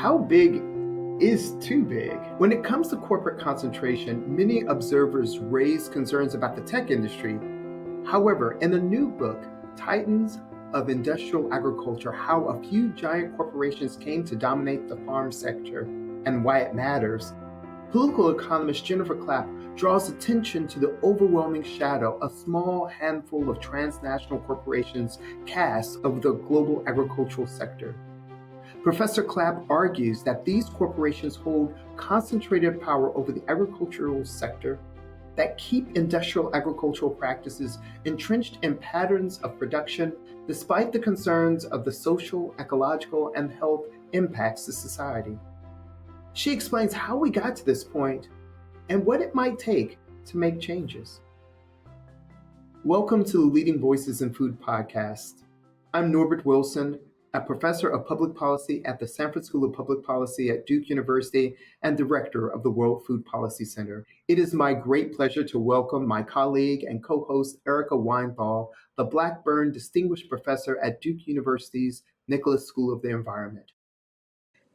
How big is too big? When it comes to corporate concentration, many observers raise concerns about the tech industry. However, in a new book, Titans of Industrial Agriculture: How a Few Giant Corporations Came to Dominate the Farm Sector and Why It Matters, political economist Jennifer Clapp draws attention to the overwhelming shadow a small handful of transnational corporations cast over the global agricultural sector. Professor Clapp argues that these corporations hold concentrated power over the agricultural sector, that keep industrial agricultural practices entrenched in patterns of production despite the concerns of the social, ecological, and health impacts to society. She explains how we got to this point and what it might take to make changes. Welcome to the Leading Voices in Food podcast. I'm Norbert Wilson, a professor of public policy at the Sanford School of Public Policy at Duke University and director of the World Food Policy Center. It is my great pleasure to welcome my colleague and co-host Erica Weinthal, the Blackburn Distinguished Professor at Duke University's Nicholas School of the Environment.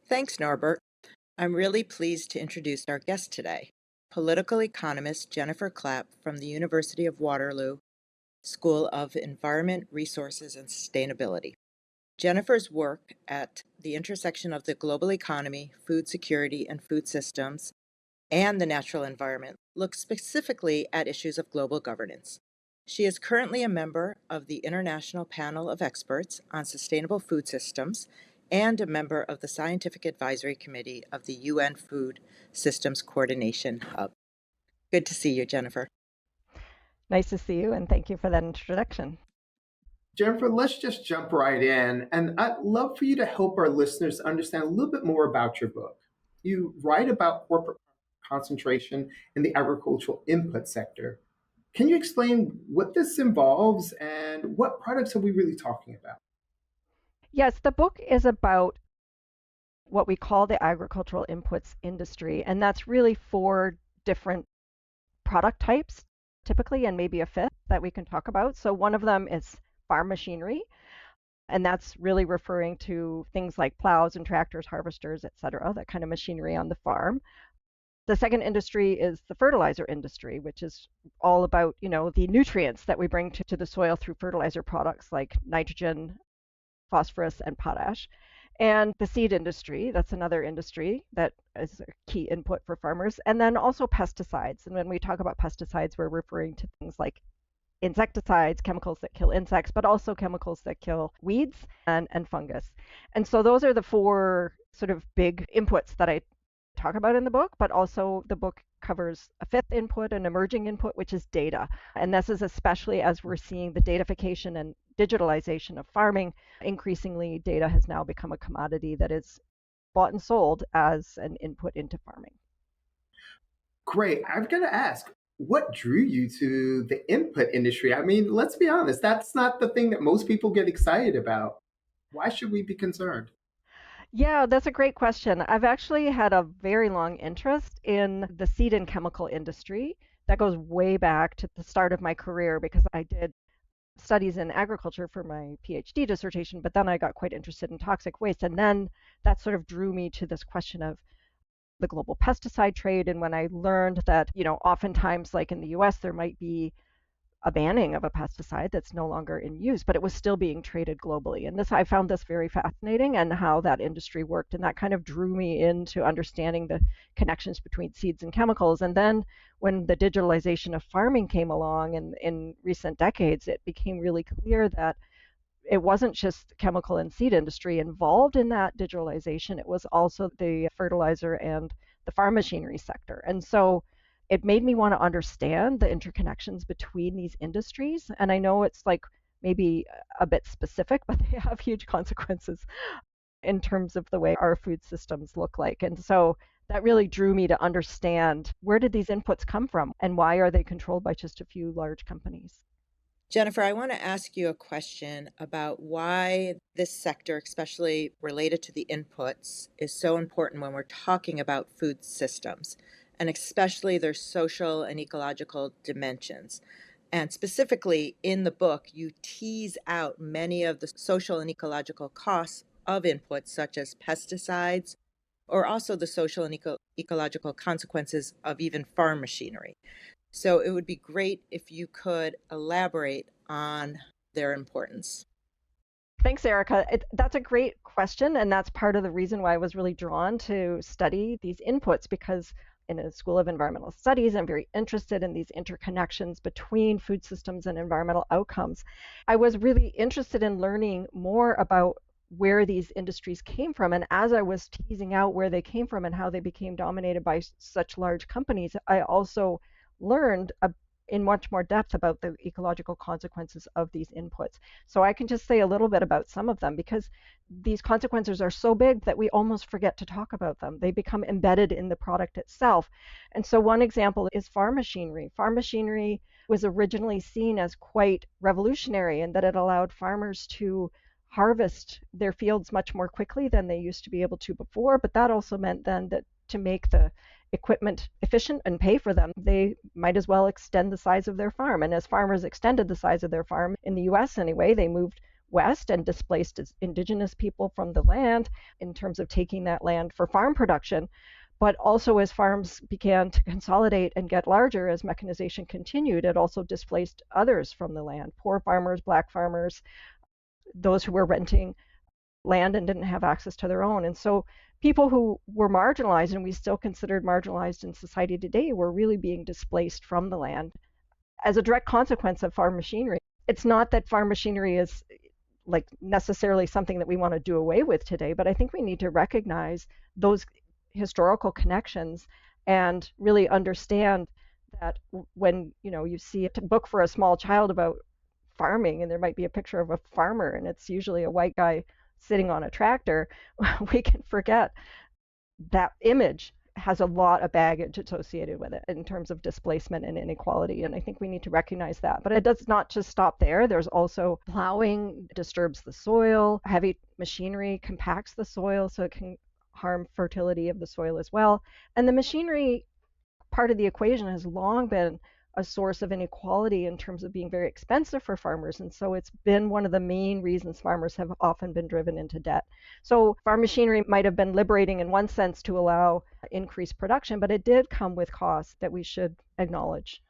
Thanks, Norbert. I'm really pleased to introduce our guest today, political economist Jennifer Clapp from the University of Waterloo School of Environment, Resources, and Sustainability. Jennifer's work at the intersection of the global economy, food security and food systems, and the natural environment looks specifically at issues of global governance. She is currently a member of the International Panel of Experts on Sustainable Food Systems and a member of the Scientific Advisory Committee of the UN Food Systems Coordination Hub. Good to see you, Jennifer. Nice to see you, and thank you for that introduction. Jennifer, let's just jump right in. And I'd love for you to help our listeners understand a little bit more about your book. You write about corporate concentration in the agricultural input sector. Can you explain what this involves and what products are we really talking about? Yes, the book is about what we call the agricultural inputs industry, and that's really 4 different product types, typically, and maybe a 5th that we can talk about. So one of them is farm machinery, and that's really referring to things like plows and tractors, harvesters, et cetera, that kind of machinery on the farm. The second industry is the fertilizer industry, which is all about, the nutrients that we bring to the soil through fertilizer products like nitrogen, phosphorus, and potash. And the seed industry, that's another industry that is a key input for farmers. And then also pesticides. And when we talk about pesticides, we're referring to things like insecticides, chemicals that kill insects, but also chemicals that kill weeds and fungus. And so those are the 4 sort of big inputs that I talk about in the book, but also the book covers a 5th input, an emerging input, which is data. And this is especially as we're seeing the datafication and digitalization of farming. Increasingly, data has now become a commodity that is bought and sold as an input into farming. Great. I've got to ask, what drew you to the input industry? I mean, let's be honest, that's not the thing that most people get excited about. Why should we be concerned? Yeah, that's a great question. I've actually had a very long interest in the seed and chemical industry. That goes way back to the start of my career because I did studies in agriculture for my PhD dissertation, but then I got quite interested in toxic waste. And then that sort of drew me to this question of the global pesticide trade. And when I learned that, oftentimes, like in the US, there might be a banning of a pesticide that's no longer in use, but it was still being traded globally. And I found this very fascinating and how that industry worked. And that kind of drew me into understanding the connections between seeds and chemicals. And then when the digitalization of farming came along in recent decades, it became really clear that it wasn't just chemical and seed industry involved in that digitalization. It was also the fertilizer and the farm machinery sector. And so it made me want to understand the interconnections between these industries. And I know it's like maybe a bit specific, but they have huge consequences in terms of the way our food systems look like. And so that really drew me to understand, where did these inputs come from and why are they controlled by just a few large companies? Jennifer, I want to ask you a question about why this sector, especially related to the inputs, is so important when we're talking about food systems, and especially their social and ecological dimensions. And specifically in the book, you tease out many of the social and ecological costs of inputs such as pesticides, or also the social and ecological consequences of even farm machinery. So it would be great if you could elaborate on their importance. Thanks, Erica. That's a great question, and that's part of the reason why I was really drawn to study these inputs because in a School of Environmental Studies, I'm very interested in these interconnections between food systems and environmental outcomes. I was really interested in learning more about where these industries came from. And as I was teasing out where they came from and how they became dominated by such large companies, I also learned in much more depth about the ecological consequences of these inputs. So I can just say a little bit about some of them because these consequences are so big that we almost forget to talk about them. They become embedded in the product itself. And so one example is farm machinery. Farm machinery was originally seen as quite revolutionary in that it allowed farmers to harvest their fields much more quickly than they used to be able to before. But that also meant then that to make the equipment efficient and pay for them, they might as well extend the size of their farm. And as farmers extended the size of their farm, in the US anyway, they moved west and displaced indigenous people from the land in terms of taking that land for farm production. But also, as farms began to consolidate and get larger, as mechanization continued, it also displaced others from the land poor farmers, black farmers, those who were renting land and didn't have access to their own. And so people who were marginalized and we still considered marginalized in society today were really being displaced from the land as a direct consequence of farm machinery. It's not that farm machinery is like necessarily something that we want to do away with today, but I think we need to recognize those historical connections and really understand that when you see a book for a small child about farming and there might be a picture of a farmer and it's usually a white guy sitting on a tractor, we can forget that image has a lot of baggage associated with it in terms of displacement and inequality. And I think we need to recognize that. But it does not just stop there. There's also plowing disturbs the soil, heavy machinery compacts the soil, so it can harm fertility of the soil as well. And the machinery part of the equation has long been a source of inequality in terms of being very expensive for farmers. And so it's been one of the main reasons farmers have often been driven into debt. So farm machinery might have been liberating in one sense to allow increased production, but it did come with costs that we should acknowledge.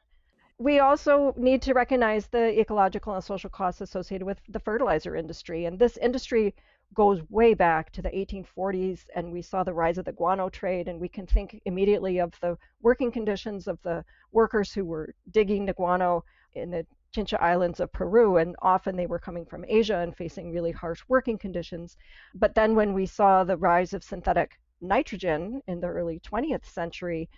We also need to recognize the ecological and social costs associated with the fertilizer industry. And this industry goes way back to the 1840s, and we saw the rise of the guano trade. And we can think immediately of the working conditions of the workers who were digging the guano in the Chincha Islands of Peru. And often they were coming from Asia and facing really harsh working conditions. But then when we saw the rise of synthetic nitrogen in the early 20th century,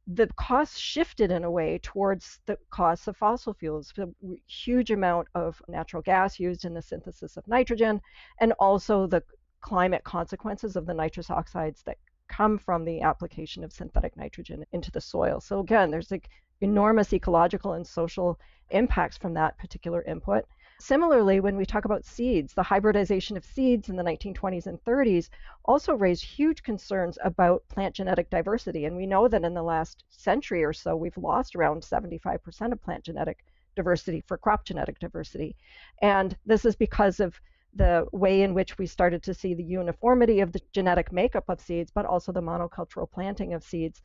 the costs shifted in a way towards the costs of fossil fuels. A huge amount of natural gas used in the synthesis of nitrogen, and also the climate consequences of the nitrous oxides that come from the application of synthetic nitrogen into the soil. So again, there's like enormous ecological and social impacts from that particular input. Similarly, when we talk about seeds, the hybridization of seeds in the 1920s and 30s also raised huge concerns about plant genetic diversity. And we know that in the last century or so, we've lost around 75% of plant genetic diversity for crop genetic diversity. And this is because of the way in which we started to see the uniformity of the genetic makeup of seeds, but also the monocultural planting of seeds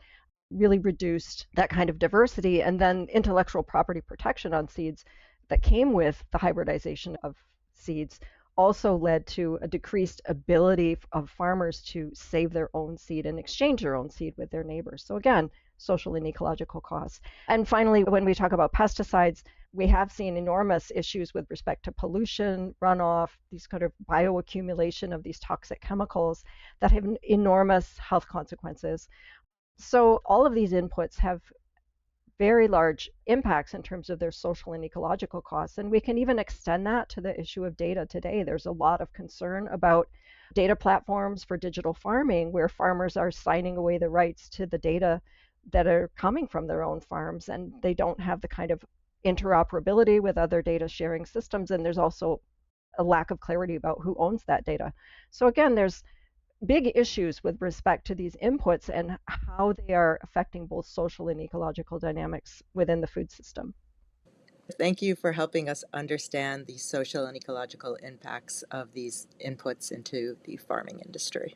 really reduced that kind of diversity. And then intellectual property protection on seeds that came with the hybridization of seeds also led to a decreased ability of farmers to save their own seed and exchange their own seed with their neighbors. So again, social and ecological costs. And finally, when we talk about pesticides, we have seen enormous issues with respect to pollution, runoff, these kind of bioaccumulation of these toxic chemicals that have enormous health consequences. So all of these inputs have very large impacts in terms of their social and ecological costs. And we can even extend that to the issue of data today. There's a lot of concern about data platforms for digital farming where farmers are signing away the rights to the data that are coming from their own farms, and they don't have the kind of interoperability with other data sharing systems. And there's also a lack of clarity about who owns that data. So again, there's big issues with respect to these inputs and how they are affecting both social and ecological dynamics within the food system. Thank you for helping us understand the social and ecological impacts of these inputs into the farming industry.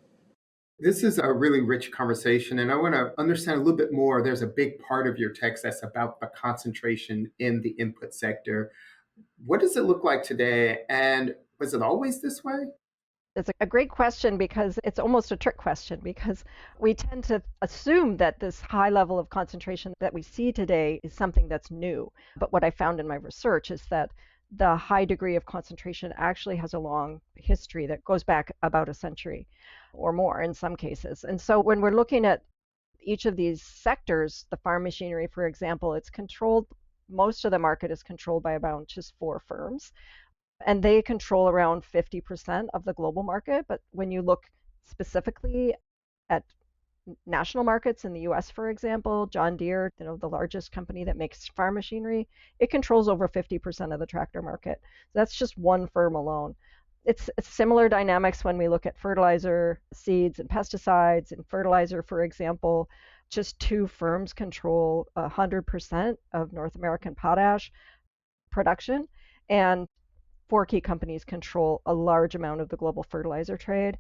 This is a really rich conversation, and I want to understand a little bit more. There's a big part of your text that's about the concentration in the input sector. What does it look like today, and was it always this way? It's a great question because it's almost a trick question because we tend to assume that this high level of concentration that we see today is something that's new. But what I found in my research is that the high degree of concentration actually has a long history that goes back about a century or more in some cases. And so when we're looking at each of these sectors, the farm machinery, for example, it's controlled, most of the market is controlled by about just four firms and they control around 50% of the global market. But when you look specifically at national markets in the US, for example, John Deere, the largest company that makes farm machinery, it controls over 50% of the tractor market. That's just one firm alone. It's similar dynamics when we look at fertilizer, seeds, and pesticides. In fertilizer, for example, just two firms control 100% of North American potash production, and four key companies control a large amount of the global fertilizer trade.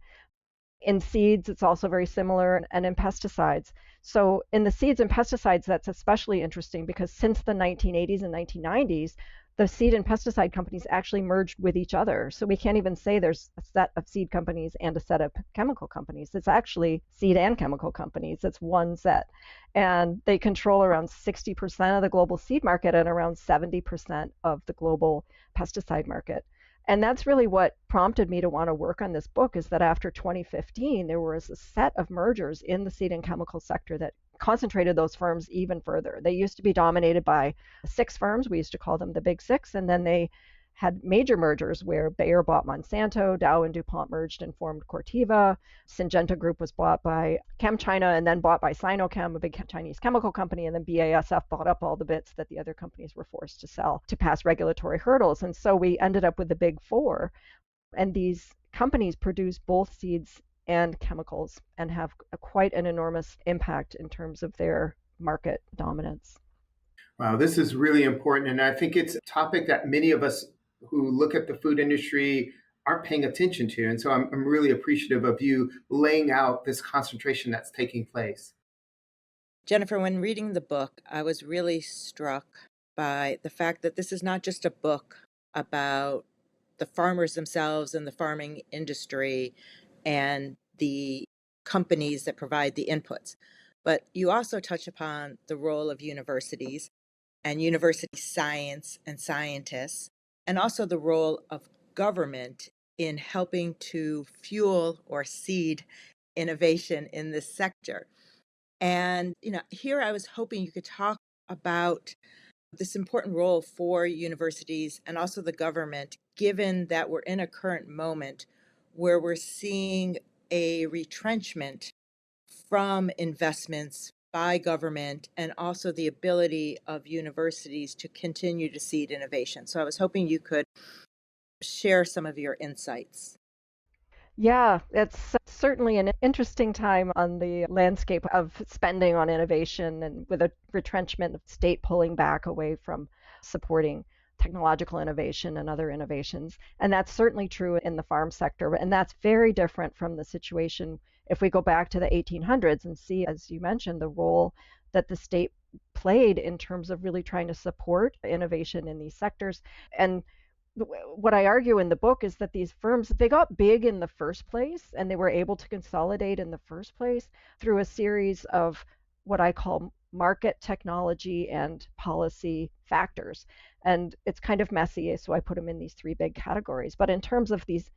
In seeds, it's also very similar, and in pesticides. So, in the seeds and pesticides, that's especially interesting because since the 1980s and 1990s, the seed and pesticide companies actually merged with each other. So, we can't even say there's a set of seed companies and a set of chemical companies. It's actually seed and chemical companies. It's one set. And they control around 60% of the global seed market and around 70% of the global pesticide market. And that's really what prompted me to want to work on this book is that after 2015, there was a set of mergers in the seed and chemical sector that concentrated those firms even further. They used to be dominated by six firms. We used to call them the Big Six. And then they had major mergers where Bayer bought Monsanto, Dow and DuPont merged and formed Corteva, Syngenta Group was bought by ChemChina and then bought by Sinochem, a big Chinese chemical company, and then BASF bought up all the bits that the other companies were forced to sell to pass regulatory hurdles. And so we ended up with the big four, and these companies produce both seeds and chemicals and have quite an enormous impact in terms of their market dominance. Wow, this is really important. And I think it's a topic that many of us who look at the food industry aren't paying attention to. And so I'm really appreciative of you laying out this concentration that's taking place. Jennifer, when reading the book, I was really struck by the fact that this is not just a book about the farmers themselves and the farming industry and the companies that provide the inputs, but you also touch upon the role of universities and university science and scientists, and also the role of government in helping to fuel or seed innovation in this sector. And, here I was hoping you could talk about this important role for universities and also the government, given that we're in a current moment where we're seeing a retrenchment from investments by government and also the ability of universities to continue to seed innovation. So I was hoping you could share some of your insights. Yeah, it's certainly an interesting time on the landscape of spending on innovation and with a retrenchment of state pulling back away from supporting technological innovation and other innovations. And that's certainly true in the farm sector. And that's very different from the situation if we go back to the 1800s and see, as you mentioned, the role that the state played in terms of really trying to support innovation in these sectors. And what I argue in the book is that these firms they got big in the first place and they were able to consolidate in the first place through a series of what I call market technology and policy factors. And it's kind of messy, so I put them in these three big categories. But in terms of these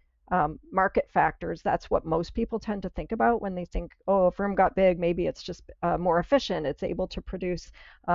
market factors, that's what most people tend to think about when they think, oh, a firm got big, maybe it's just more efficient, it's able to produce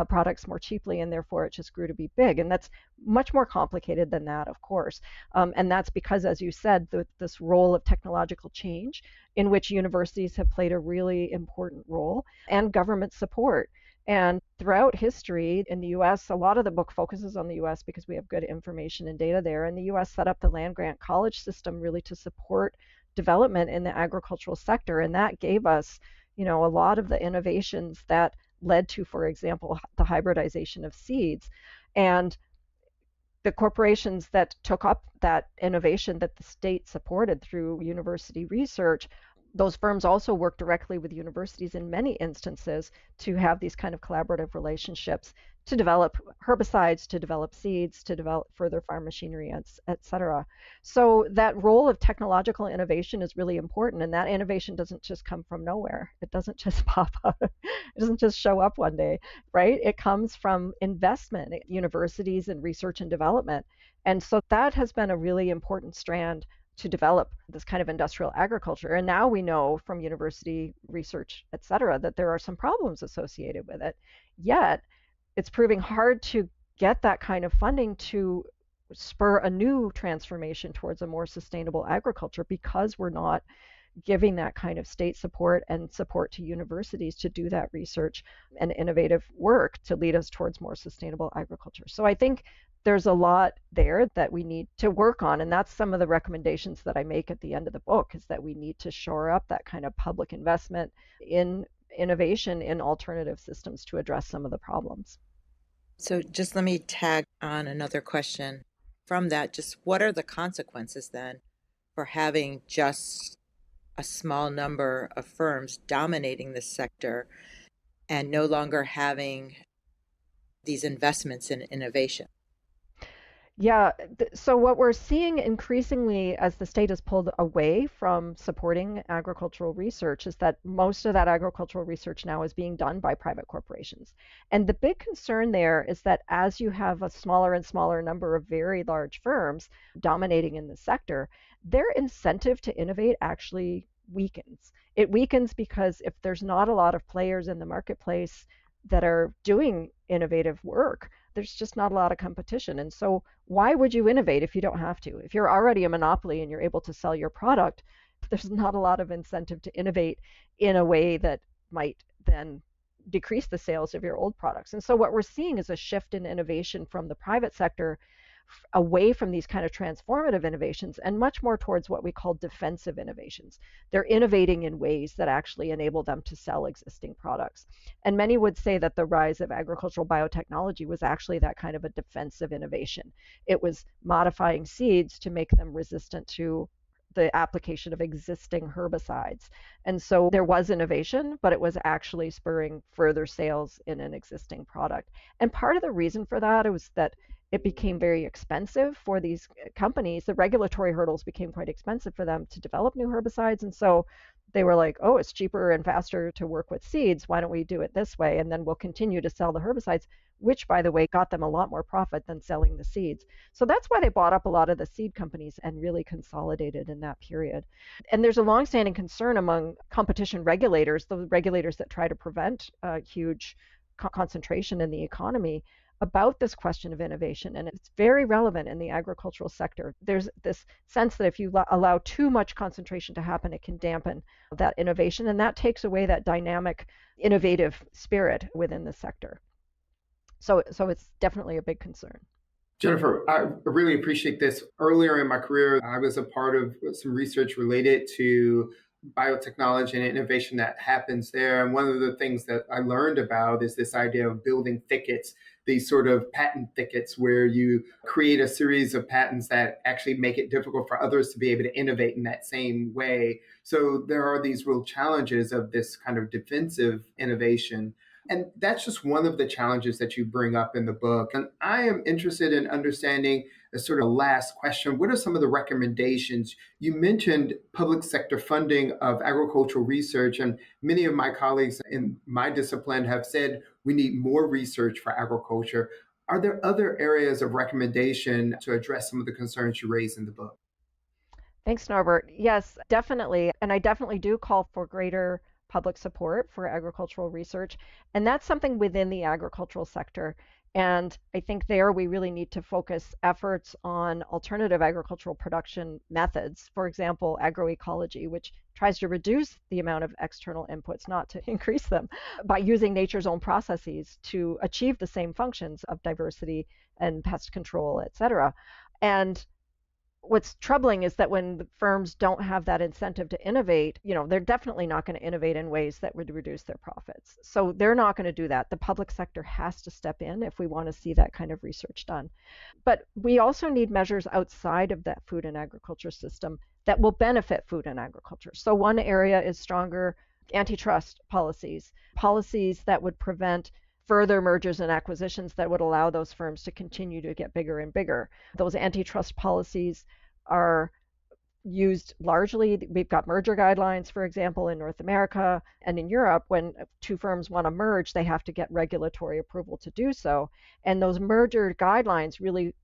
products more cheaply, and therefore it just grew to be big. And that's much more complicated than that, of course. And that's because, as you said, this role of technological change in which universities have played a really important role and government support. And throughout history in the US, a lot of the book focuses on the US because we have good information and data there. And the US set up the land grant college system really to support development in the agricultural sector. And that gave us, a lot of the innovations that led to, for example, the hybridization of seeds. And the corporations that took up that innovation that the state supported through university research those firms also work directly with universities in many instances to have these kind of collaborative relationships to develop herbicides, to develop seeds, to develop further farm machinery, et cetera. So that role of technological innovation is really important, and that innovation doesn't just come from nowhere. It doesn't just pop up. It doesn't just show up one day, right? It comes from investment at universities and research and development. And so that has been a really important strand to develop this kind of industrial agriculture. And now we know from university research, et cetera, that there are some problems associated with it. Yet it's proving hard to get that kind of funding to spur a new transformation towards a more sustainable agriculture because we're not giving that kind of state support and support to universities to do that research and innovative work to lead us towards more sustainable agriculture. So I think there's a lot there that we need to work on, and that's some of the recommendations that I make at the end of the book, is that we need to shore up that kind of public investment in innovation in alternative systems to address some of the problems. So just let me tag on another question from that. Just what are the consequences then for having just a small number of firms dominating this sector and no longer having these investments in innovation? Yeah, so what we're seeing increasingly as the state has pulled away from supporting agricultural research is that most of that agricultural research now is being done by private corporations. And the big concern there is that as you have a smaller and smaller number of very large firms dominating in the sector, their incentive to innovate actually weakens. It weakens because if there's not a lot of players in the marketplace that are doing innovative work, there's just not a lot of competition. And so why would you innovate if you don't have to? If you're already a monopoly and you're able to sell your product, there's not a lot of incentive to innovate in a way that might then decrease the sales of your old products. And so what we're seeing is a shift in innovation from the private sector away from these kind of transformative innovations and much more towards what we call defensive innovations. They're innovating in ways that actually enable them to sell existing products. And many would say that the rise of agricultural biotechnology was actually that kind of a defensive innovation. It was modifying seeds to make them resistant to the application of existing herbicides. And so there was innovation, but it was actually spurring further sales in an existing product. And part of the reason for that was that it became very expensive for these companies. The regulatory hurdles became quite expensive for them to develop new herbicides. And so they were like, oh, it's cheaper and faster to work with seeds. Why don't we do it this way? And then we'll continue to sell the herbicides, which, by the way, got them a lot more profit than selling the seeds. So that's why they bought up a lot of the seed companies and really consolidated in that period. And there's a longstanding concern among competition regulators, the regulators that try to prevent huge concentration in the economy, about this question of innovation, and it's very relevant in the agricultural sector. There's this sense that if you allow too much concentration to happen, it can dampen that innovation, and that takes away that dynamic, innovative spirit within the sector. So it's definitely a big concern. Jennifer, I really appreciate this. Earlier in my career, I was a part of some research related to biotechnology and innovation that happens there. And one of the things that I learned about is this idea of building thickets, these sort of patent thickets where you create a series of patents that actually make it difficult for others to be able to innovate in that same way. So there are these real challenges of this kind of defensive innovation. And that's just one of the challenges that you bring up in the book. And I am interested in understanding a sort of last question. What are some of the recommendations? You mentioned public sector funding of agricultural research, and many of my colleagues in my discipline have said we need more research for agriculture. Are there other areas of recommendation to address some of the concerns you raise in the book? Thanks, Norbert. Yes, definitely. And I definitely do call for greater public support for agricultural research. And that's something within the agricultural sector. And I think there we really need to focus efforts on alternative agricultural production methods. For example, agroecology, which tries to reduce the amount of external inputs, not to increase them, by using nature's own processes to achieve the same functions of diversity and pest control, et cetera. And what's troubling is that when the firms don't have that incentive to innovate, they're definitely not going to innovate in ways that would reduce their profits. So they're not going to do that. The public sector has to step in if we want to see that kind of research done. But we also need measures outside of that food and agriculture system that will benefit food and agriculture. So one area is stronger antitrust policies, policies that would prevent further mergers and acquisitions that would allow those firms to continue to get bigger and bigger. Those antitrust policies are used largely. We've got merger guidelines, for example, in North America and in Europe. When two firms want to merge, they have to get regulatory approval to do so. And those merger guidelines really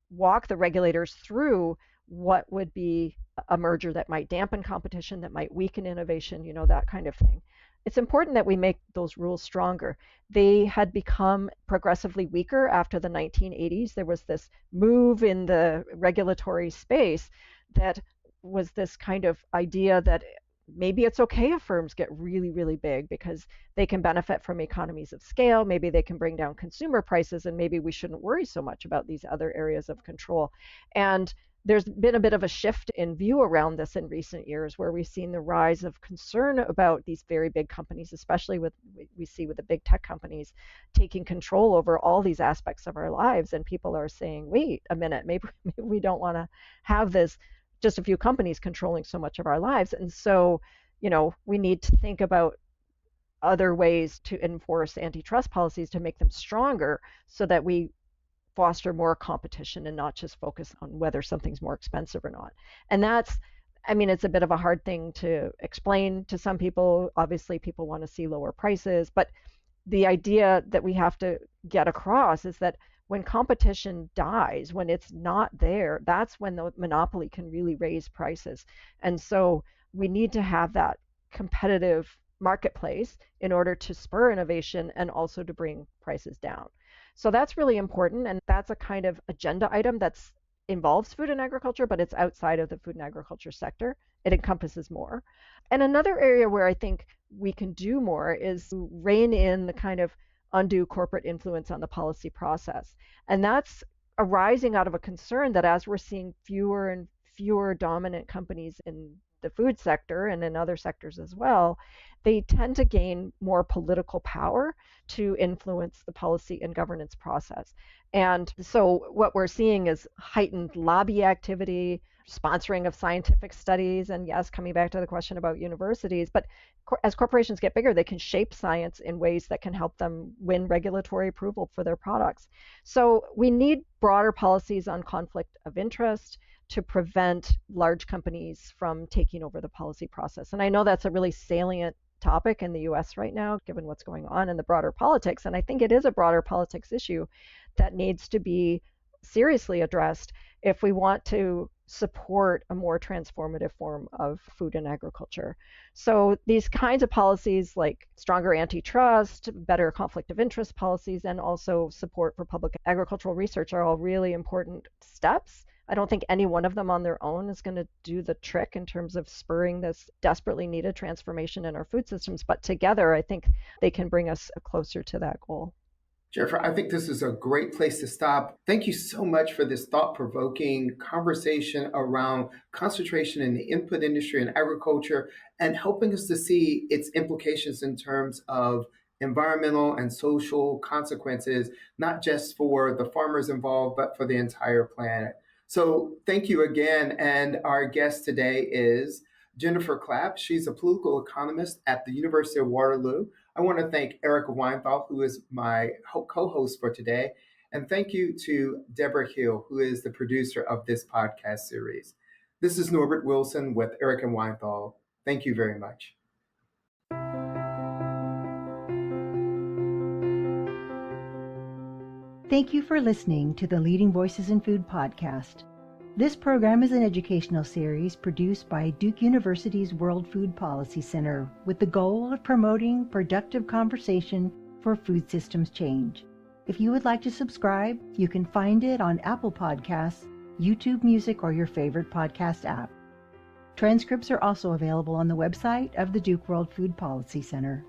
walk the regulators through what would be a merger that might dampen competition, that might weaken innovation, that kind of thing. It's important that we make those rules stronger. They had become progressively weaker after the 1980s. There was this move in the regulatory space that was this kind of idea that maybe it's okay if firms get really, really big because they can benefit from economies of scale. Maybe they can bring down consumer prices, and maybe we shouldn't worry so much about these other areas of control. And there's been a bit of a shift in view around this in recent years, where we've seen the rise of concern about these very big companies, especially we see with the big tech companies taking control over all these aspects of our lives. And people are saying, wait a minute, maybe we don't want to have this just a few companies controlling so much of our lives. And so, we need to think about other ways to enforce antitrust policies to make them stronger so that we foster more competition and not just focus on whether something's more expensive or not. And it's a bit of a hard thing to explain to some people. Obviously, people want to see lower prices, but the idea that we have to get across is that when competition dies, when it's not there, that's when the monopoly can really raise prices. And so we need to have that competitive marketplace in order to spur innovation and also to bring prices down. So that's really important, and that's a kind of agenda item that involves food and agriculture, but it's outside of the food and agriculture sector. It encompasses more. And another area where I think we can do more is to rein in the kind of undue corporate influence on the policy process. And that's arising out of a concern that as we're seeing fewer and fewer dominant companies in the food sector and in other sectors as well, they tend to gain more political power to influence the policy and governance process. And so what we're seeing is heightened lobby activity, sponsoring of scientific studies, and yes, coming back to the question about universities, but as corporations get bigger, they can shape science in ways that can help them win regulatory approval for their products. So we need broader policies on conflict of interest to prevent large companies from taking over the policy process. And I know that's a really salient topic in the US right now, given what's going on in the broader politics. And I think it is a broader politics issue that needs to be seriously addressed if we want to support a more transformative form of food and agriculture. So these kinds of policies like stronger antitrust, better conflict of interest policies, and also support for public agricultural research are all really important steps. I don't think any one of them on their own is going to do the trick in terms of spurring this desperately needed transformation in our food systems, but together I think they can bring us closer to that goal. Jennifer, I think this is a great place to stop. Thank you so much for this thought-provoking conversation around concentration in the input industry and agriculture and helping us to see its implications in terms of environmental and social consequences, not just for the farmers involved, but for the entire planet. So thank you again. And our guest today is Jennifer Clapp. She's a political economist at the University of Waterloo. I want to thank Erica Weinthal, who is my co-host for today. And thank you to Deborah Hill, who is the producer of this podcast series. This is Norbert Wilson with Erica Weinthal. Thank you very much. Thank you for listening to the Leading Voices in Food podcast. This program is an educational series produced by Duke University's World Food Policy Center with the goal of promoting productive conversation for food systems change. If you would like to subscribe, you can find it on Apple Podcasts, YouTube Music, or your favorite podcast app. Transcripts are also available on the website of the Duke World Food Policy Center.